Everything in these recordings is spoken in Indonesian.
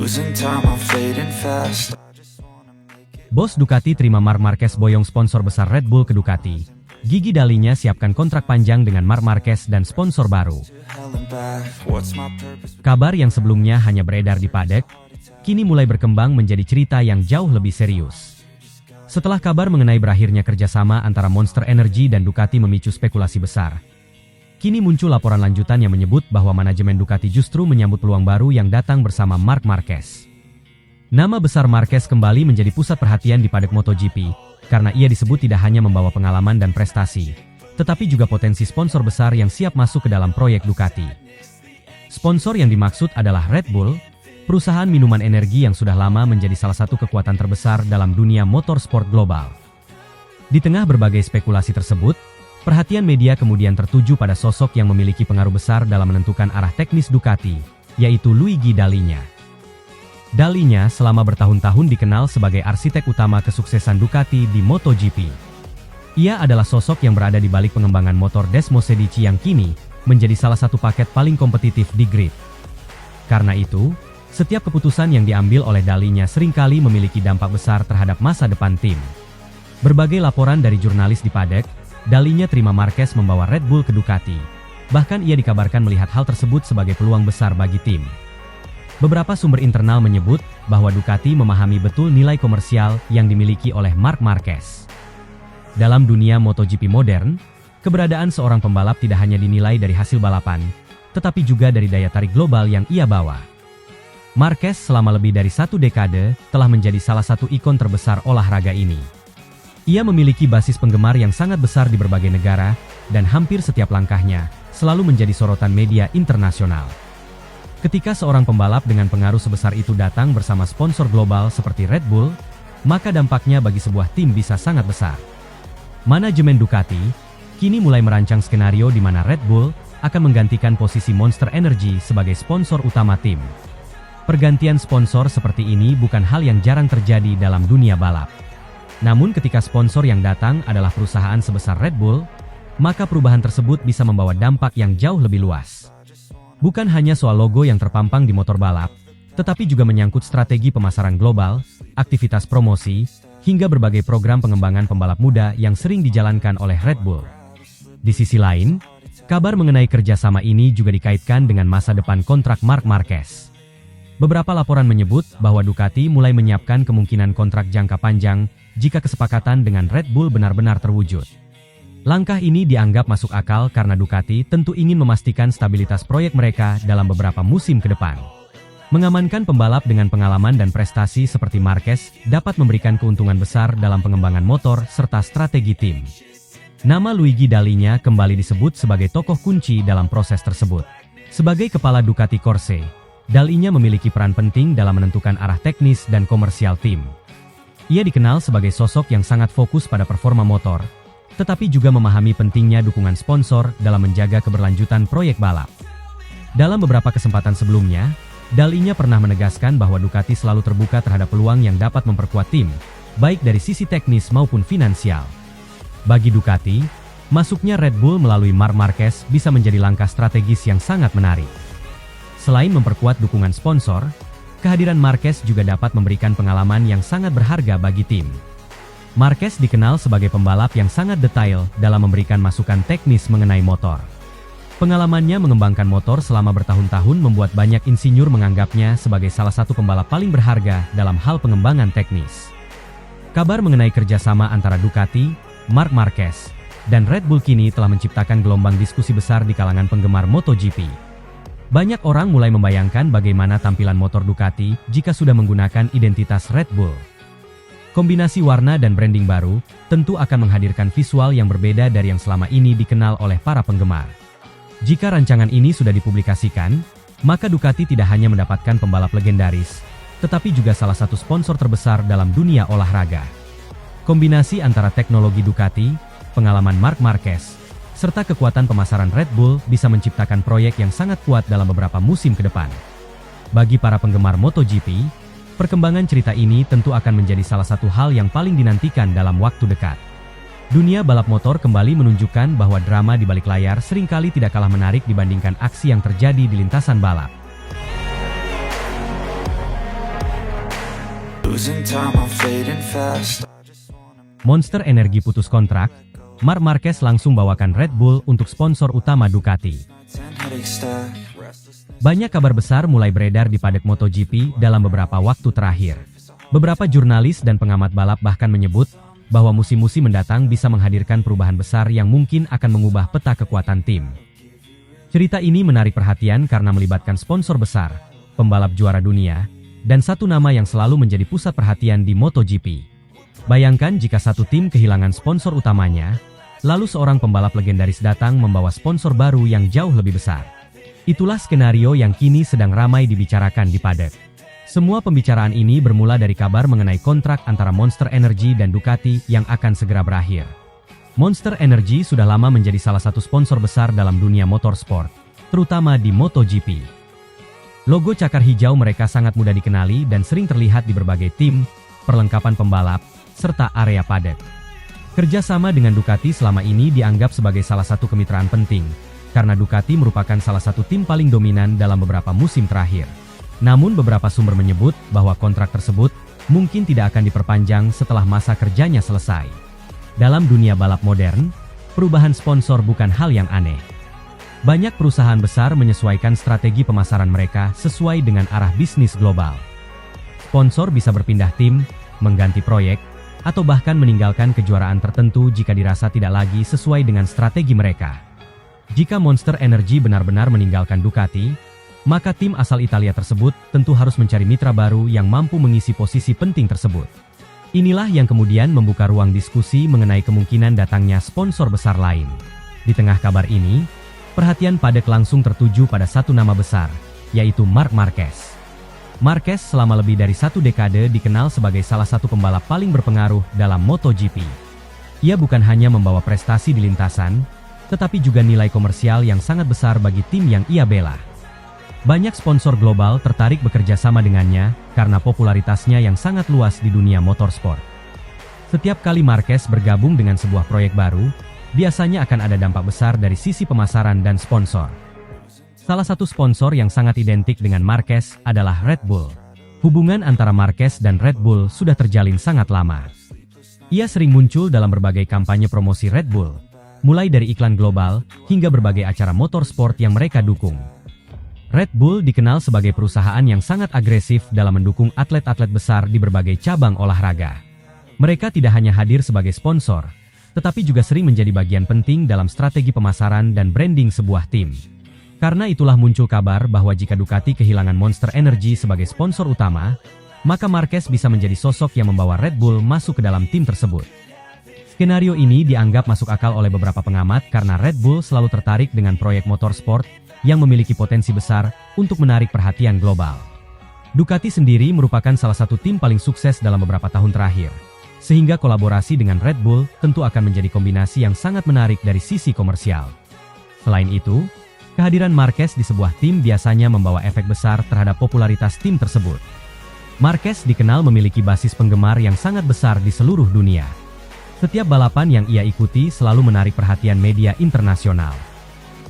Losing time, I'm fading fast. Bos Ducati terima Marc Marquez boyong sponsor besar Red Bull ke Ducati. Gigi Dalinya siapkan kontrak panjang dengan Marc Marquez dan sponsor baru. Kabar yang sebelumnya hanya beredar di paddock, kini mulai berkembang menjadi cerita yang jauh lebih serius. Setelah kabar mengenai berakhirnya kerjasama antara Monster Energy dan Ducati memicu spekulasi besar, kini muncul laporan lanjutan yang menyebut bahwa manajemen Ducati justru menyambut peluang baru yang datang bersama Marc Marquez. Nama besar Marquez kembali menjadi pusat perhatian di paddock MotoGP, karena ia disebut tidak hanya membawa pengalaman dan prestasi, tetapi juga potensi sponsor besar yang siap masuk ke dalam proyek Ducati. Sponsor yang dimaksud adalah Red Bull, perusahaan minuman energi yang sudah lama menjadi salah satu kekuatan terbesar dalam dunia motorsport global. Di tengah berbagai spekulasi tersebut, perhatian media kemudian tertuju pada sosok yang memiliki pengaruh besar dalam menentukan arah teknis Ducati, yaitu Luigi Dalinya. Dalinya selama bertahun-tahun dikenal sebagai arsitek utama kesuksesan Ducati di MotoGP. Ia adalah sosok yang berada di balik pengembangan motor Desmosedici yang kini menjadi salah satu paket paling kompetitif di grid. Karena itu, setiap keputusan yang diambil oleh Dalinya seringkali memiliki dampak besar terhadap masa depan tim. Berbagai laporan dari jurnalis di paddock, Dalinya terima Marquez membawa Red Bull ke Ducati. Bahkan ia dikabarkan melihat hal tersebut sebagai peluang besar bagi tim. Beberapa sumber internal menyebut bahwa Ducati memahami betul nilai komersial yang dimiliki oleh Marc Marquez. Dalam dunia MotoGP modern, keberadaan seorang pembalap tidak hanya dinilai dari hasil balapan, tetapi juga dari daya tarik global yang ia bawa. Marquez selama lebih dari 1 dekade telah menjadi salah satu ikon terbesar olahraga ini. Ia memiliki basis penggemar yang sangat besar di berbagai negara, dan hampir setiap langkahnya selalu menjadi sorotan media internasional. Ketika seorang pembalap dengan pengaruh sebesar itu datang bersama sponsor global seperti Red Bull, maka dampaknya bagi sebuah tim bisa sangat besar. Manajemen Ducati kini mulai merancang skenario di mana Red Bull akan menggantikan posisi Monster Energy sebagai sponsor utama tim. Pergantian sponsor seperti ini bukan hal yang jarang terjadi dalam dunia balap. Namun ketika sponsor yang datang adalah perusahaan sebesar Red Bull, maka perubahan tersebut bisa membawa dampak yang jauh lebih luas. Bukan hanya soal logo yang terpampang di motor balap, tetapi juga menyangkut strategi pemasaran global, aktivitas promosi, hingga berbagai program pengembangan pembalap muda yang sering dijalankan oleh Red Bull. Di sisi lain, kabar mengenai kerjasama ini juga dikaitkan dengan masa depan kontrak Marc Marquez. Beberapa laporan menyebut bahwa Ducati mulai menyiapkan kemungkinan kontrak jangka panjang jika kesepakatan dengan Red Bull benar-benar terwujud. Langkah ini dianggap masuk akal karena Ducati tentu ingin memastikan stabilitas proyek mereka dalam beberapa musim ke depan. Mengamankan pembalap dengan pengalaman dan prestasi seperti Marquez dapat memberikan keuntungan besar dalam pengembangan motor serta strategi tim. Nama Luigi Dalinya kembali disebut sebagai tokoh kunci dalam proses tersebut. Sebagai kepala Ducati Corse, Dalinya memiliki peran penting dalam menentukan arah teknis dan komersial tim. Ia dikenal sebagai sosok yang sangat fokus pada performa motor, tetapi juga memahami pentingnya dukungan sponsor dalam menjaga keberlanjutan proyek balap. Dalam beberapa kesempatan sebelumnya, Dalinya pernah menegaskan bahwa Ducati selalu terbuka terhadap peluang yang dapat memperkuat tim, baik dari sisi teknis maupun finansial. Bagi Ducati, masuknya Red Bull melalui Marc Marquez bisa menjadi langkah strategis yang sangat menarik. Selain memperkuat dukungan sponsor, kehadiran Marquez juga dapat memberikan pengalaman yang sangat berharga bagi tim. Marquez dikenal sebagai pembalap yang sangat detail dalam memberikan masukan teknis mengenai motor. Pengalamannya mengembangkan motor selama bertahun-tahun membuat banyak insinyur menganggapnya sebagai salah satu pembalap paling berharga dalam hal pengembangan teknis. Kabar mengenai kerjasama antara Ducati, Marc Marquez, dan Red Bull kini telah menciptakan gelombang diskusi besar di kalangan penggemar MotoGP. Banyak orang mulai membayangkan bagaimana tampilan motor Ducati jika sudah menggunakan identitas Red Bull. Kombinasi warna dan branding baru tentu akan menghadirkan visual yang berbeda dari yang selama ini dikenal oleh para penggemar. Jika rancangan ini sudah dipublikasikan, maka Ducati tidak hanya mendapatkan pembalap legendaris, tetapi juga salah satu sponsor terbesar dalam dunia olahraga. Kombinasi antara teknologi Ducati, pengalaman Marc Marquez, serta kekuatan pemasaran Red Bull bisa menciptakan proyek yang sangat kuat dalam beberapa musim ke depan. Bagi para penggemar MotoGP, perkembangan cerita ini tentu akan menjadi salah satu hal yang paling dinantikan dalam waktu dekat. Dunia balap motor kembali menunjukkan bahwa drama di balik layar seringkali tidak kalah menarik dibandingkan aksi yang terjadi di lintasan balap. Losing time, I'm fading fast. Monster Energy putus kontrak, Marc Marquez langsung bawakan Red Bull untuk sponsor utama Ducati. Banyak kabar besar mulai beredar di paddock MotoGP dalam beberapa waktu terakhir. Beberapa jurnalis dan pengamat balap bahkan menyebut bahwa musim-musim mendatang bisa menghadirkan perubahan besar yang mungkin akan mengubah peta kekuatan tim. Cerita ini menarik perhatian karena melibatkan sponsor besar, pembalap juara dunia, dan satu nama yang selalu menjadi pusat perhatian di MotoGP. Bayangkan jika satu tim kehilangan sponsor utamanya, lalu seorang pembalap legendaris datang membawa sponsor baru yang jauh lebih besar. Itulah skenario yang kini sedang ramai dibicarakan di paddock. Semua pembicaraan ini bermula dari kabar mengenai kontrak antara Monster Energy dan Ducati yang akan segera berakhir. Monster Energy sudah lama menjadi salah satu sponsor besar dalam dunia motorsport, terutama di MotoGP. Logo cakar hijau mereka sangat mudah dikenali dan sering terlihat di berbagai tim, perlengkapan pembalap, serta area paddock. Kerjasama dengan Ducati selama ini dianggap sebagai salah satu kemitraan penting, karena Ducati merupakan salah satu tim paling dominan dalam beberapa musim terakhir. Namun beberapa sumber menyebut bahwa kontrak tersebut mungkin tidak akan diperpanjang setelah masa kerjanya selesai. Dalam dunia balap modern, perubahan sponsor bukan hal yang aneh. Banyak perusahaan besar menyesuaikan strategi pemasaran mereka sesuai dengan arah bisnis global. Sponsor bisa berpindah tim, mengganti proyek, atau bahkan meninggalkan kejuaraan tertentu jika dirasa tidak lagi sesuai dengan strategi mereka. Jika Monster Energy benar-benar meninggalkan Ducati, maka tim asal Italia tersebut tentu harus mencari mitra baru yang mampu mengisi posisi penting tersebut. Inilah yang kemudian membuka ruang diskusi mengenai kemungkinan datangnya sponsor besar lain. Di tengah kabar ini, perhatian paddock langsung tertuju pada satu nama besar, yaitu Marc Marquez. Marquez selama lebih dari satu dekade dikenal sebagai salah satu pembalap paling berpengaruh dalam MotoGP. Ia bukan hanya membawa prestasi di lintasan, tetapi juga nilai komersial yang sangat besar bagi tim yang ia bela. Banyak sponsor global tertarik bekerja sama dengannya karena popularitasnya yang sangat luas di dunia motorsport. Setiap kali Marquez bergabung dengan sebuah proyek baru, biasanya akan ada dampak besar dari sisi pemasaran dan sponsor. Salah satu sponsor yang sangat identik dengan Marquez adalah Red Bull. Hubungan antara Marquez dan Red Bull sudah terjalin sangat lama. Ia sering muncul dalam berbagai kampanye promosi Red Bull, mulai dari iklan global hingga berbagai acara motorsport yang mereka dukung. Red Bull dikenal sebagai perusahaan yang sangat agresif dalam mendukung atlet-atlet besar di berbagai cabang olahraga. Mereka tidak hanya hadir sebagai sponsor, tetapi juga sering menjadi bagian penting dalam strategi pemasaran dan branding sebuah tim. Karena itulah muncul kabar bahwa jika Ducati kehilangan Monster Energy sebagai sponsor utama, maka Marquez bisa menjadi sosok yang membawa Red Bull masuk ke dalam tim tersebut. Skenario ini dianggap masuk akal oleh beberapa pengamat karena Red Bull selalu tertarik dengan proyek motorsport yang memiliki potensi besar untuk menarik perhatian global. Ducati sendiri merupakan salah satu tim paling sukses dalam beberapa tahun terakhir, sehingga kolaborasi dengan Red Bull tentu akan menjadi kombinasi yang sangat menarik dari sisi komersial. Selain itu, kehadiran Marquez di sebuah tim biasanya membawa efek besar terhadap popularitas tim tersebut. Marquez dikenal memiliki basis penggemar yang sangat besar di seluruh dunia. Setiap balapan yang ia ikuti selalu menarik perhatian media internasional.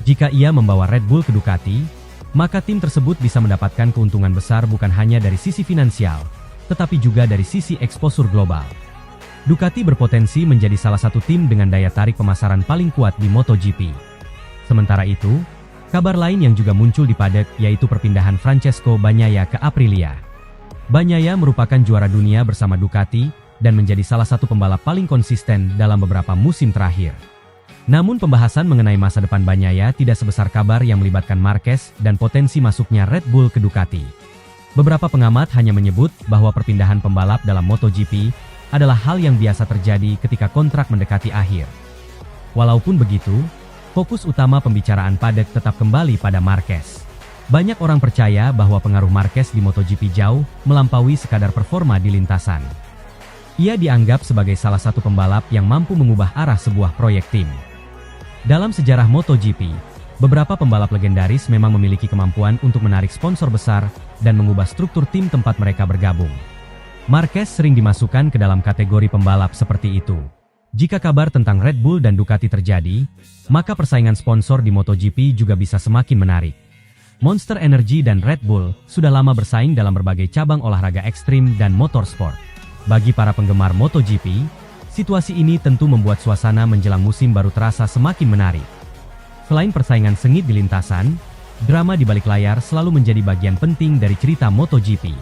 Jika ia membawa Red Bull ke Ducati, maka tim tersebut bisa mendapatkan keuntungan besar bukan hanya dari sisi finansial, tetapi juga dari sisi eksposur global. Ducati berpotensi menjadi salah satu tim dengan daya tarik pemasaran paling kuat di MotoGP. Sementara itu, kabar lain yang juga muncul di paddock yaitu perpindahan Francesco Bagnaia ke Aprilia. Bagnaia merupakan juara dunia bersama Ducati dan menjadi salah satu pembalap paling konsisten dalam beberapa musim terakhir. Namun pembahasan mengenai masa depan Bagnaia tidak sebesar kabar yang melibatkan Marquez dan potensi masuknya Red Bull ke Ducati. Beberapa pengamat hanya menyebut bahwa perpindahan pembalap dalam MotoGP adalah hal yang biasa terjadi ketika kontrak mendekati akhir. Walaupun begitu, fokus utama pembicaraan paddock tetap kembali pada Marquez. Banyak orang percaya bahwa pengaruh Marquez di MotoGP jauh melampaui sekadar performa di lintasan. Ia dianggap sebagai salah satu pembalap yang mampu mengubah arah sebuah proyek tim. Dalam sejarah MotoGP, beberapa pembalap legendaris memang memiliki kemampuan untuk menarik sponsor besar dan mengubah struktur tim tempat mereka bergabung. Marquez sering dimasukkan ke dalam kategori pembalap seperti itu. Jika kabar tentang Red Bull dan Ducati terjadi, maka persaingan sponsor di MotoGP juga bisa semakin menarik. Monster Energy dan Red Bull sudah lama bersaing dalam berbagai cabang olahraga ekstrim dan motorsport. Bagi para penggemar MotoGP, situasi ini tentu membuat suasana menjelang musim baru terasa semakin menarik. Selain persaingan sengit di lintasan, drama di balik layar selalu menjadi bagian penting dari cerita MotoGP.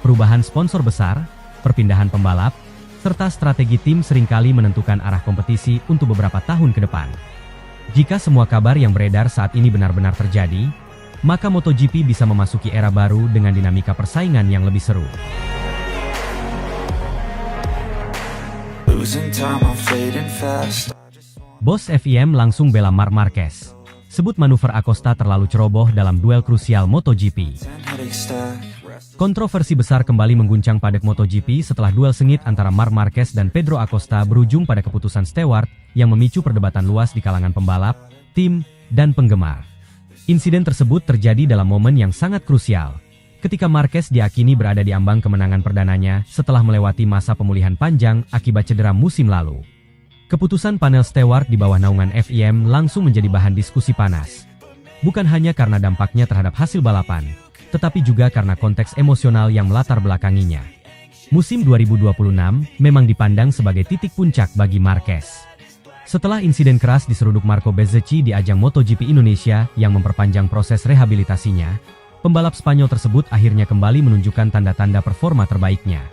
Perubahan sponsor besar, perpindahan pembalap, serta strategi tim seringkali menentukan arah kompetisi untuk beberapa tahun ke depan. Jika semua kabar yang beredar saat ini benar-benar terjadi, maka MotoGP bisa memasuki era baru dengan dinamika persaingan yang lebih seru. Bos FIM langsung bela Marc Marquez. Sebut manuver Acosta terlalu ceroboh dalam duel krusial MotoGP. Kontroversi besar kembali mengguncang padek MotoGP setelah duel sengit antara Marc Marquez dan Pedro Acosta berujung pada keputusan steward yang memicu perdebatan luas di kalangan pembalap, tim, dan penggemar. Insiden tersebut terjadi dalam momen yang sangat krusial, ketika Marquez diakini berada di ambang kemenangan perdananya setelah melewati masa pemulihan panjang akibat cedera musim lalu. Keputusan panel steward di bawah naungan FIM langsung menjadi bahan diskusi panas. Bukan hanya karena dampaknya terhadap hasil balapan, tetapi juga karena konteks emosional yang melatar belakanginya. Musim 2026 memang dipandang sebagai titik puncak bagi Marquez. Setelah insiden keras diseruduk Marco Bezzecchi di ajang MotoGP Indonesia yang memperpanjang proses rehabilitasinya, pembalap Spanyol tersebut akhirnya kembali menunjukkan tanda-tanda performa terbaiknya.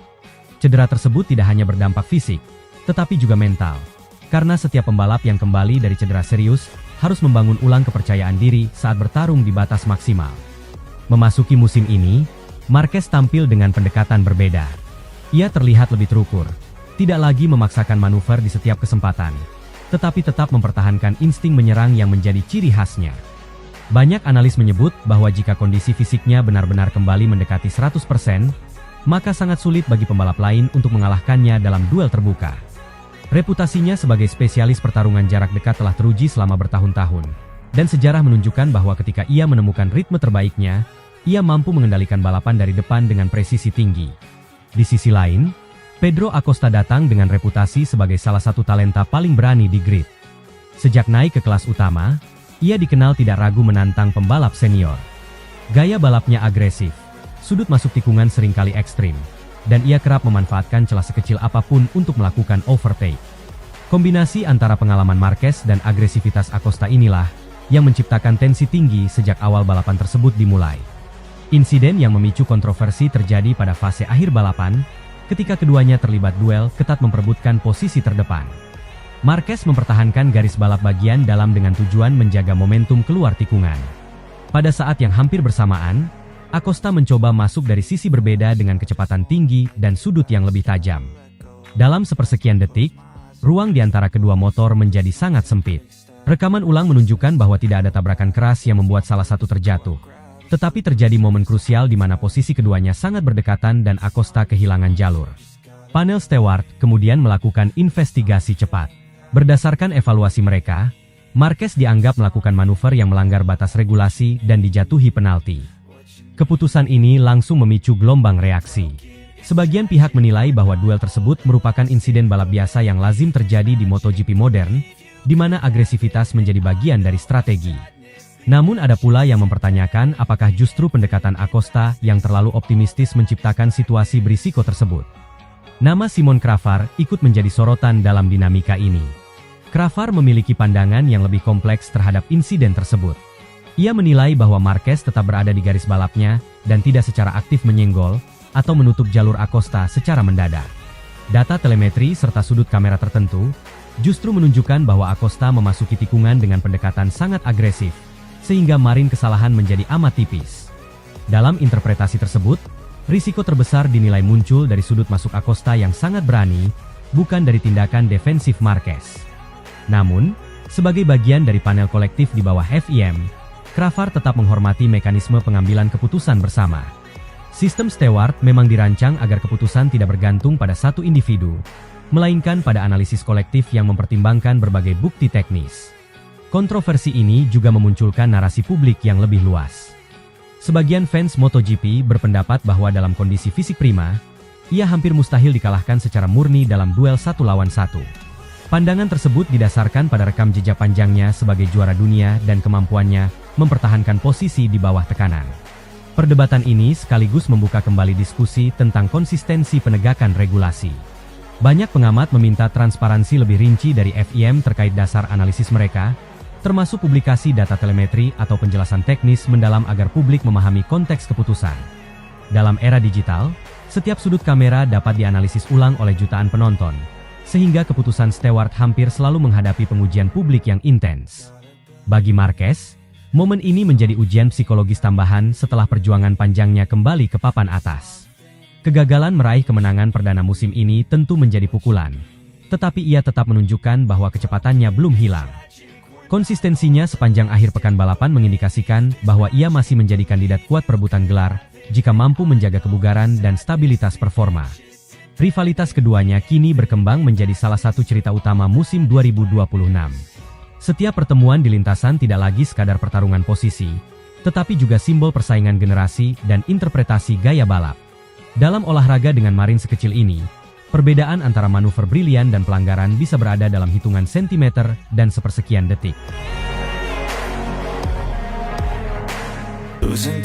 Cedera tersebut tidak hanya berdampak fisik, tetapi juga mental. Karena setiap pembalap yang kembali dari cedera serius harus membangun ulang kepercayaan diri saat bertarung di batas maksimal. Memasuki musim ini, Marquez tampil dengan pendekatan berbeda. Ia terlihat lebih terukur, tidak lagi memaksakan manuver di setiap kesempatan, tetapi tetap mempertahankan insting menyerang yang menjadi ciri khasnya. Banyak analis menyebut bahwa jika kondisi fisiknya benar-benar kembali mendekati 100%, maka sangat sulit bagi pembalap lain untuk mengalahkannya dalam duel terbuka. Reputasinya sebagai spesialis pertarungan jarak dekat telah teruji selama bertahun-tahun, dan sejarah menunjukkan bahwa ketika ia menemukan ritme terbaiknya, ia mampu mengendalikan balapan dari depan dengan presisi tinggi. Di sisi lain, Pedro Acosta datang dengan reputasi sebagai salah satu talenta paling berani di grid. Sejak naik ke kelas utama, ia dikenal tidak ragu menantang pembalap senior. Gaya balapnya agresif, sudut masuk tikungan seringkali ekstrim, dan ia kerap memanfaatkan celah sekecil apapun untuk melakukan overtake. Kombinasi antara pengalaman Marquez dan agresivitas Acosta inilah yang menciptakan tensi tinggi sejak awal balapan tersebut dimulai. Insiden yang memicu kontroversi terjadi pada fase akhir balapan, ketika keduanya terlibat duel ketat memperebutkan posisi terdepan. Marquez mempertahankan garis balap bagian dalam dengan tujuan menjaga momentum keluar tikungan. Pada saat yang hampir bersamaan, Acosta mencoba masuk dari sisi berbeda dengan kecepatan tinggi dan sudut yang lebih tajam. Dalam sepersekian detik, ruang di antara kedua motor menjadi sangat sempit. Rekaman ulang menunjukkan bahwa tidak ada tabrakan keras yang membuat salah satu terjatuh. Tetapi terjadi momen krusial di mana posisi keduanya sangat berdekatan dan Acosta kehilangan jalur. Panel steward kemudian melakukan investigasi cepat. Berdasarkan evaluasi mereka, Marquez dianggap melakukan manuver yang melanggar batas regulasi dan dijatuhi penalti. Keputusan ini langsung memicu gelombang reaksi. Sebagian pihak menilai bahwa duel tersebut merupakan insiden balap biasa yang lazim terjadi di MotoGP modern, di mana agresivitas menjadi bagian dari strategi. Namun ada pula yang mempertanyakan apakah justru pendekatan Acosta yang terlalu optimistis menciptakan situasi berisiko tersebut. Nama Simon Crafar ikut menjadi sorotan dalam dinamika ini. Crafar memiliki pandangan yang lebih kompleks terhadap insiden tersebut. Ia menilai bahwa Marquez tetap berada di garis balapnya dan tidak secara aktif menyenggol atau menutup jalur Acosta secara mendadak. Data telemetri serta sudut kamera tertentu justru menunjukkan bahwa Acosta memasuki tikungan dengan pendekatan sangat agresif, sehingga margin kesalahan menjadi amat tipis. Dalam interpretasi tersebut, risiko terbesar dinilai muncul dari sudut masuk Acosta yang sangat berani, bukan dari tindakan defensif Marquez. Namun, sebagai bagian dari panel kolektif di bawah FIM, Crafar tetap menghormati mekanisme pengambilan keputusan bersama. Sistem steward memang dirancang agar keputusan tidak bergantung pada satu individu, melainkan pada analisis kolektif yang mempertimbangkan berbagai bukti teknis. Kontroversi ini juga memunculkan narasi publik yang lebih luas. Sebagian fans MotoGP berpendapat bahwa dalam kondisi fisik prima, ia hampir mustahil dikalahkan secara murni dalam duel 1 lawan 1. Pandangan tersebut didasarkan pada rekam jejak panjangnya sebagai juara dunia dan kemampuannya mempertahankan posisi di bawah tekanan. Perdebatan ini sekaligus membuka kembali diskusi tentang konsistensi penegakan regulasi. Banyak pengamat meminta transparansi lebih rinci dari FIM terkait dasar analisis mereka, termasuk publikasi data telemetri atau penjelasan teknis mendalam agar publik memahami konteks keputusan. Dalam era digital, setiap sudut kamera dapat dianalisis ulang oleh jutaan penonton, sehingga keputusan Stewart hampir selalu menghadapi pengujian publik yang intens. Bagi Marquez, momen ini menjadi ujian psikologis tambahan setelah perjuangan panjangnya kembali ke papan atas. Kegagalan meraih kemenangan perdana musim ini tentu menjadi pukulan, tetapi ia tetap menunjukkan bahwa kecepatannya belum hilang. Konsistensinya sepanjang akhir pekan balapan mengindikasikan bahwa ia masih menjadi kandidat kuat perebutan gelar jika mampu menjaga kebugaran dan stabilitas performa. Rivalitas keduanya kini berkembang menjadi salah satu cerita utama musim 2026. Setiap pertemuan di lintasan tidak lagi sekadar pertarungan posisi, tetapi juga simbol persaingan generasi dan interpretasi gaya balap. Dalam olahraga dengan marin sekecil ini, perbedaan antara manuver brilian dan pelanggaran bisa berada dalam hitungan sentimeter dan sepersekian detik. Losing